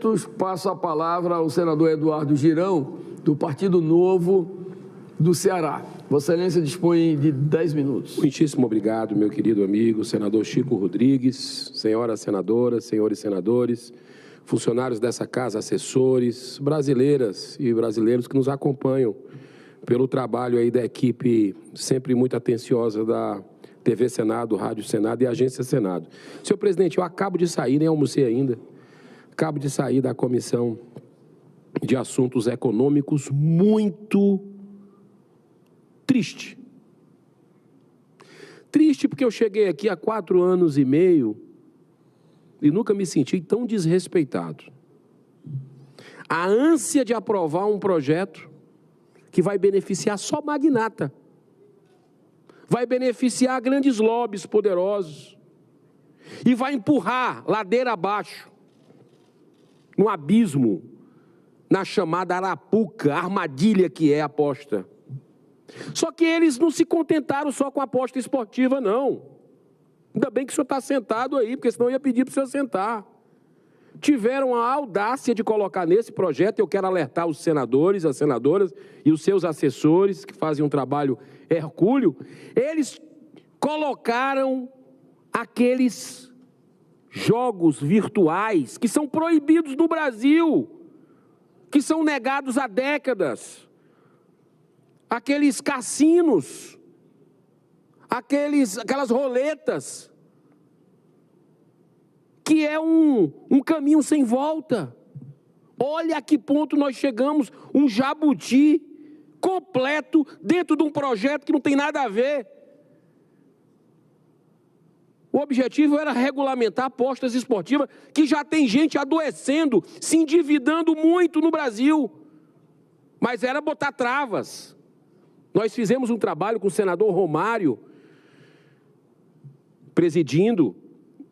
momentos, passo a palavra ao senador Eduardo Girão, do Partido Novo do Ceará. Vossa Excelência dispõe de 10 minutos. Muitíssimo obrigado, meu querido amigo, senador Chico Rodrigues, senhoras senadoras, senhores senadores, funcionários dessa casa, assessores, brasileiras e brasileiros que nos acompanham pelo trabalho aí da equipe sempre muito atenciosa da TV Senado, Rádio Senado e Agência Senado. Senhor presidente, eu acabo de sair, nem almocei ainda, acabo de sair da Comissão de Assuntos Econômicos muito triste. Triste porque eu cheguei aqui há 4 anos e meio e nunca me senti tão desrespeitado. A ânsia de aprovar um projeto que vai beneficiar só magnata, vai beneficiar grandes lobbies poderosos e vai empurrar ladeira abaixo, no abismo, na chamada arapuca, armadilha que é a aposta. Só que eles não se contentaram só com a aposta esportiva, não. Ainda bem que o senhor está sentado aí, porque senão eu ia pedir para o senhor sentar. Tiveram a audácia de colocar nesse projeto, eu quero alertar os senadores, as senadoras e os seus assessores, que fazem um trabalho hercúleo, eles colocaram aqueles jogos virtuais que são proibidos no Brasil, que são negados há décadas, aqueles cassinos, aquelas roletas, que é um caminho sem volta. Olha a que ponto nós chegamos, um jabuti completo dentro de um projeto que não tem nada a ver. O objetivo era regulamentar apostas esportivas, que já tem gente adoecendo, se endividando muito no Brasil. Mas era botar travas. Nós fizemos um trabalho com o senador Romário, presidindo,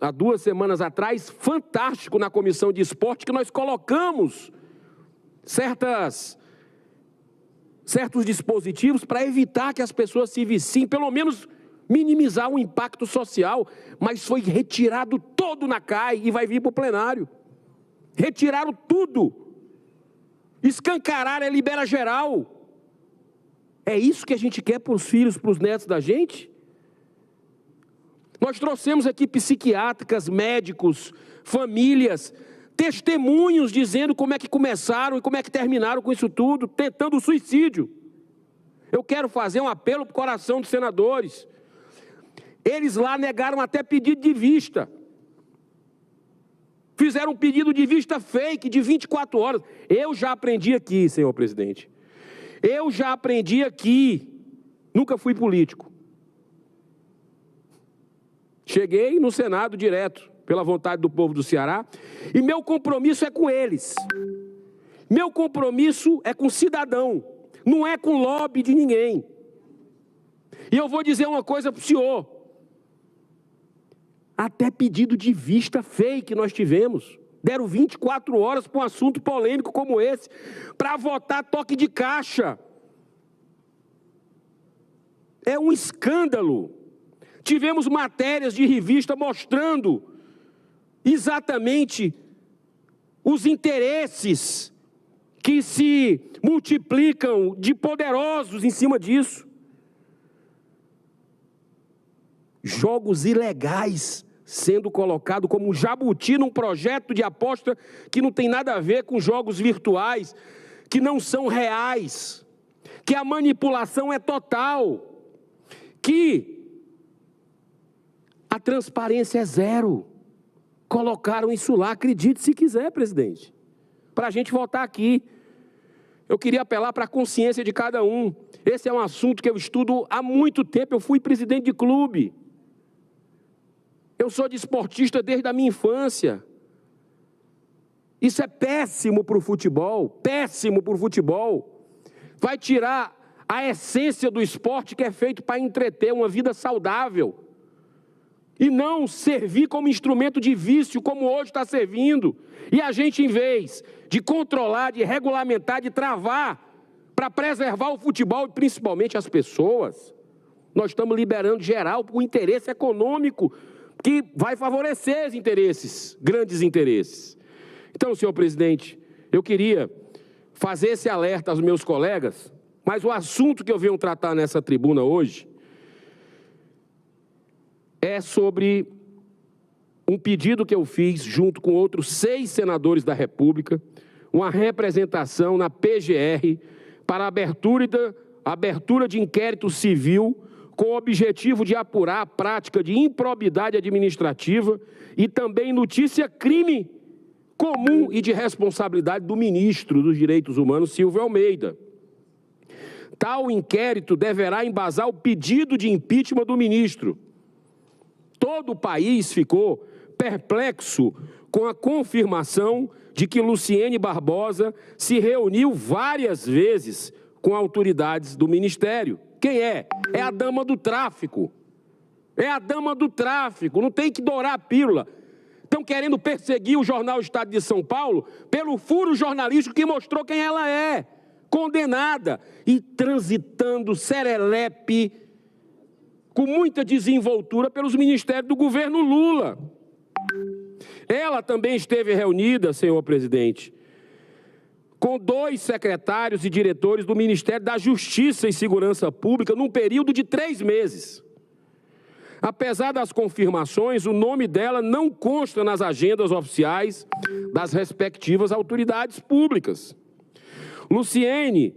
há 2 semanas atrás, fantástico na Comissão de Esporte, que nós colocamos certos dispositivos para evitar que as pessoas se viciem, pelo menos minimizar o impacto social, mas foi retirado todo na CAI e vai vir para o plenário. Retiraram tudo. Escancararam a libera geral. É isso que a gente quer para os filhos, para os netos da gente? Nós trouxemos aqui psiquiátricas, médicos, famílias, testemunhos dizendo como é que começaram e como é que terminaram com isso tudo, tentando o suicídio. Eu quero fazer um apelo para o coração dos senadores. Eles lá negaram até pedido de vista. Fizeram um pedido de vista fake de 24 horas. Eu já aprendi aqui, senhor presidente. Eu já aprendi aqui. Nunca fui político. Cheguei no Senado direto, pela vontade do povo do Ceará, e meu compromisso é com eles. Meu compromisso é com o cidadão, não é com lobby de ninguém. E eu vou dizer uma coisa para o senhor. Até pedido de vista fake nós tivemos. Deram 24 horas para um assunto polêmico como esse, para votar toque de caixa. É um escândalo. Tivemos matérias de revista mostrando exatamente os interesses que se multiplicam de poderosos em cima disso. Jogos ilegais sendo colocado como um jabuti num projeto de aposta que não tem nada a ver com jogos virtuais, que não são reais, que a manipulação é total, que a transparência é zero. Colocaram isso lá, acredite se quiser, presidente, para a gente votar aqui. Eu queria apelar para a consciência de cada um. Esse é um assunto que eu estudo há muito tempo. Eu fui presidente de clube. Eu sou desportista desde a minha infância. Isso é péssimo para o futebol, péssimo para o futebol. Vai tirar a essência do esporte, que é feito para entreter uma vida saudável. E não servir como instrumento de vício, como hoje está servindo. E a gente, em vez de controlar, de regulamentar, de travar, para preservar o futebol e principalmente as pessoas, nós estamos liberando geral para o interesse econômico, que vai favorecer os interesses, grandes interesses. Então, senhor presidente, eu queria fazer esse alerta aos meus colegas, mas o assunto que eu venho tratar nessa tribuna hoje é sobre um pedido que eu fiz junto com outros 6 senadores da República, uma representação na PGR para a abertura de inquérito civil com o objetivo de apurar a prática de improbidade administrativa e também notícia-crime comum e de responsabilidade do ministro dos Direitos Humanos, Silvio Almeida. Tal inquérito deverá embasar o pedido de impeachment do ministro. Todo o país ficou perplexo com a confirmação de que Luciene Barbosa se reuniu várias vezes com autoridades do Ministério. Quem é? É a dama do tráfico. É a dama do tráfico, não tem que dourar a pílula. Estão querendo perseguir o jornal Estado de São Paulo pelo furo jornalístico que mostrou quem ela é. Condenada e transitando serelepe com muita desenvoltura pelos ministérios do governo Lula. Ela também esteve reunida, senhor presidente, com 2 secretários e diretores do Ministério da Justiça e Segurança Pública num período de 3 meses. Apesar das confirmações, o nome dela não consta nas agendas oficiais das respectivas autoridades públicas. Luciene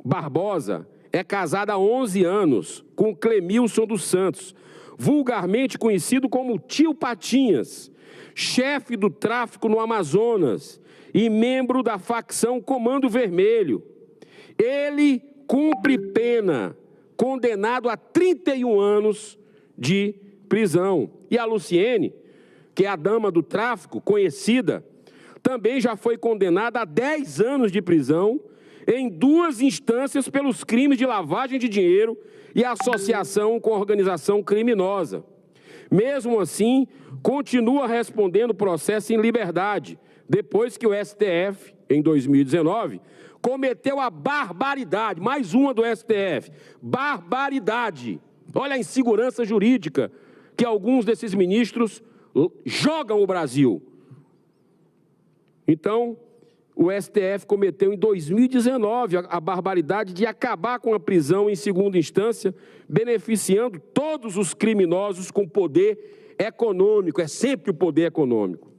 Barbosa é casada há 11 anos com Clemilson dos Santos, vulgarmente conhecido como Tio Patinhas, chefe do tráfico no Amazonas e membro da facção Comando Vermelho. Ele cumpre pena, condenado a 31 anos de prisão. E a Luciene, que é a dama do tráfico, conhecida, também já foi condenada a 10 anos de prisão em 2 instâncias pelos crimes de lavagem de dinheiro e associação com organização criminosa. Mesmo assim, continua respondendo processo em liberdade, depois que o STF, em 2019, cometeu a barbaridade, mais uma do STF, barbaridade. Olha a insegurança jurídica que alguns desses ministros jogam o Brasil. Então, o STF cometeu em 2019 a barbaridade de acabar com a prisão em segunda instância, beneficiando todos os criminosos com poder econômico, é sempre o poder econômico.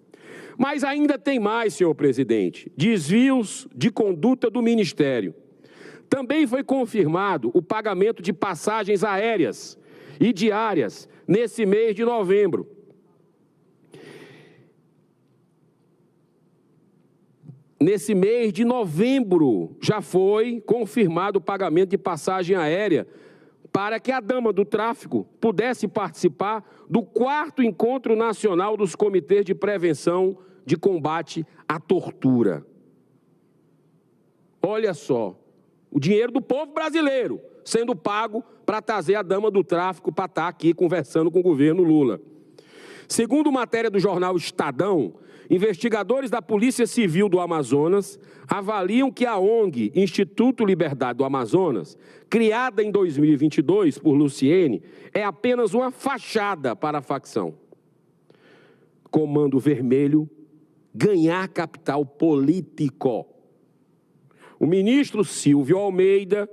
Mas ainda tem mais, senhor presidente, desvios de conduta do Ministério. Também foi confirmado o pagamento de passagens aéreas e diárias nesse mês de novembro. Nesse mês de novembro já foi confirmado o pagamento de passagem aérea para que a dama do tráfico pudesse participar do 4º Encontro Nacional dos Comitês de Prevenção de Combate à Tortura. Olha só, o dinheiro do povo brasileiro sendo pago para trazer a dama do tráfico para estar aqui conversando com o governo Lula. Segundo matéria do jornal Estadão, investigadores da Polícia Civil do Amazonas avaliam que a ONG Instituto Liberdade do Amazonas, criada em 2022 por Luciene, é apenas uma fachada para a facção. Comando Vermelho ganhar capital político. O ministro Silvio Almeida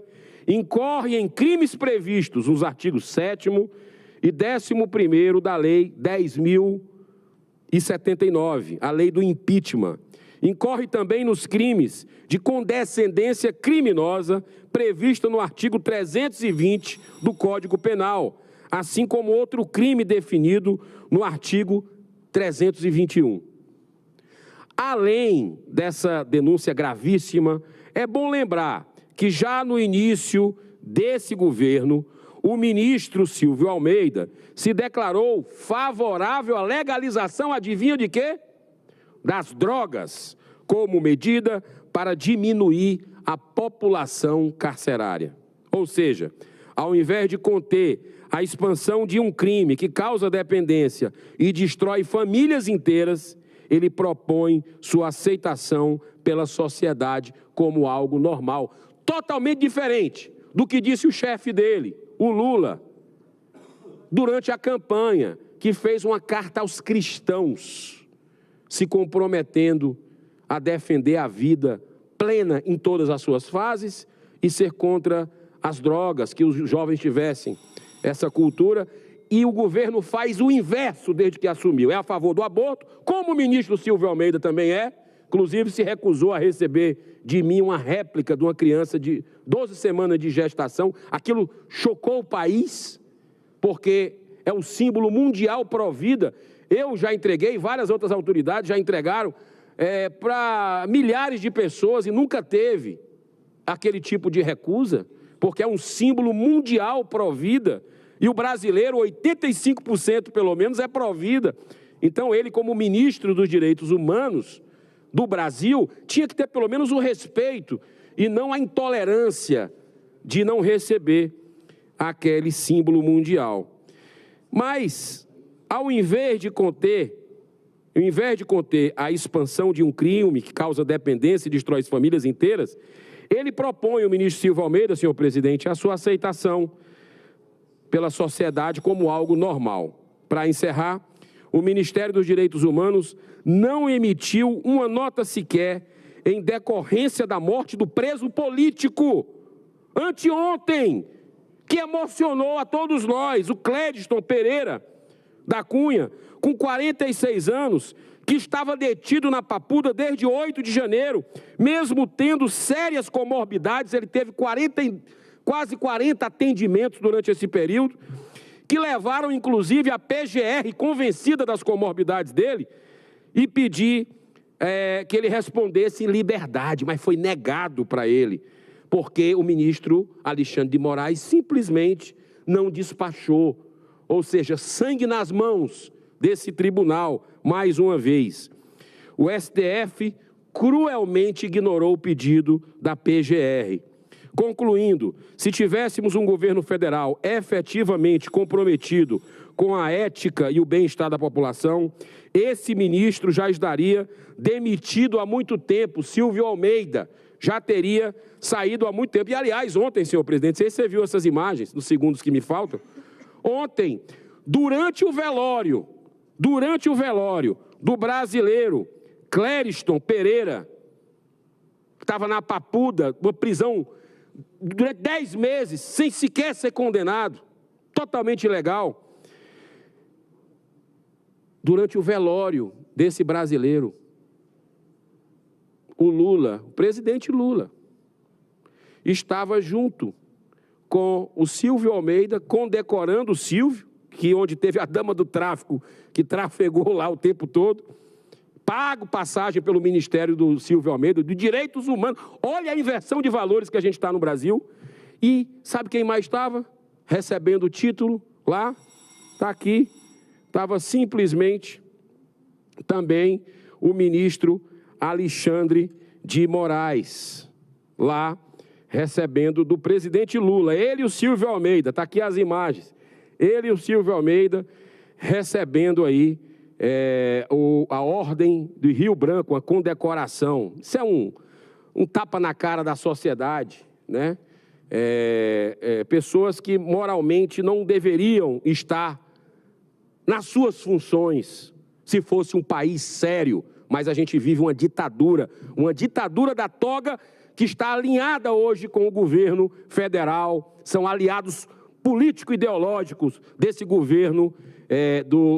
incorre em crimes previstos nos artigos 7º e 11º da Lei 10.079, a lei do impeachment. Incorre também nos crimes de condescendência criminosa prevista no artigo 320 do Código Penal, assim como outro crime definido no artigo 321. Além dessa denúncia gravíssima, é bom lembrar que já no início desse governo, o ministro Silvio Almeida se declarou favorável à legalização, adivinha de quê? Das drogas, como medida para diminuir a população carcerária. Ou seja, ao invés de conter a expansão de um crime que causa dependência e destrói famílias inteiras, ele propõe sua aceitação pela sociedade como algo normal, totalmente diferente do que disse o chefe dele, o Lula, durante a campanha, que fez uma carta aos cristãos, se comprometendo a defender a vida plena em todas as suas fases e ser contra as drogas, que os jovens tivessem essa cultura. E o governo faz o inverso desde que assumiu. É a favor do aborto, como o ministro Silvio Almeida também é. Inclusive se recusou a receber de mim uma réplica de uma criança de 12 semanas de gestação. Aquilo chocou o país, porque é o símbolo mundial pró-vida. Eu já entreguei, várias outras autoridades já entregaram para milhares de pessoas e nunca teve aquele tipo de recusa, porque é um símbolo mundial pró-vida. E o brasileiro, 85% pelo menos, é pró-vida. Então ele, como ministro dos Direitos Humanos do Brasil, tinha que ter pelo menos o respeito e não a intolerância de não receber aquele símbolo mundial. Mas, ao invés de conter a expansão de um crime que causa dependência e destrói as famílias inteiras, ele propõe, o ministro Silvio Almeida, senhor presidente, a sua aceitação pela sociedade como algo normal. Para encerrar, o Ministério dos Direitos Humanos não emitiu uma nota sequer em decorrência da morte do preso político, anteontem, que emocionou a todos nós, o Clériston Pereira da Cunha, com 46 anos, que estava detido na Papuda desde 8 de janeiro, mesmo tendo sérias comorbidades. Ele teve quase 40 atendimentos durante esse período, que levaram, inclusive, a PGR, convencida das comorbidades dele, e pedir que ele respondesse em liberdade, mas foi negado para ele, porque o ministro Alexandre de Moraes simplesmente não despachou, ou seja, sangue nas mãos desse tribunal, mais uma vez. O STF cruelmente ignorou o pedido da PGR. Concluindo, se tivéssemos um governo federal efetivamente comprometido com a ética e o bem-estar da população, esse ministro já estaria demitido há muito tempo. Silvio Almeida já teria saído há muito tempo. E, aliás, ontem, senhor presidente, não sei se você viu essas imagens, nos segundos que me faltam, ontem, durante o velório do brasileiro Clériston Pereira, que estava na Papuda, uma prisão durante 10 meses, sem sequer ser condenado, totalmente ilegal. Durante o velório desse brasileiro, o Lula, o presidente Lula, estava junto com o Silvio Almeida, condecorando o Silvio, que onde teve a dama do tráfico, que trafegou lá o tempo todo, pago passagem pelo Ministério do Silvio Almeida, de Direitos Humanos. Olha a inversão de valores que a gente está no Brasil. E sabe quem mais estava recebendo o título lá? Está aqui. Estava simplesmente também o ministro Alexandre de Moraes, lá recebendo do presidente Lula. Ele e o Silvio Almeida, está aqui as imagens. Ele e o Silvio Almeida recebendo aí a Ordem do Rio Branco, uma condecoração. Isso é um tapa na cara da sociedade, né? Pessoas que moralmente não deveriam estar nas suas funções, se fosse um país sério, mas a gente vive uma ditadura da toga que está alinhada hoje com o governo federal, são aliados político-ideológicos desse governo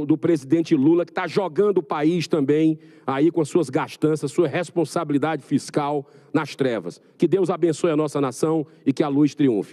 do presidente Lula, que está jogando o país também aí com as suas gastanças, sua responsabilidade fiscal nas trevas. Que Deus abençoe a nossa nação e que a luz triunfe.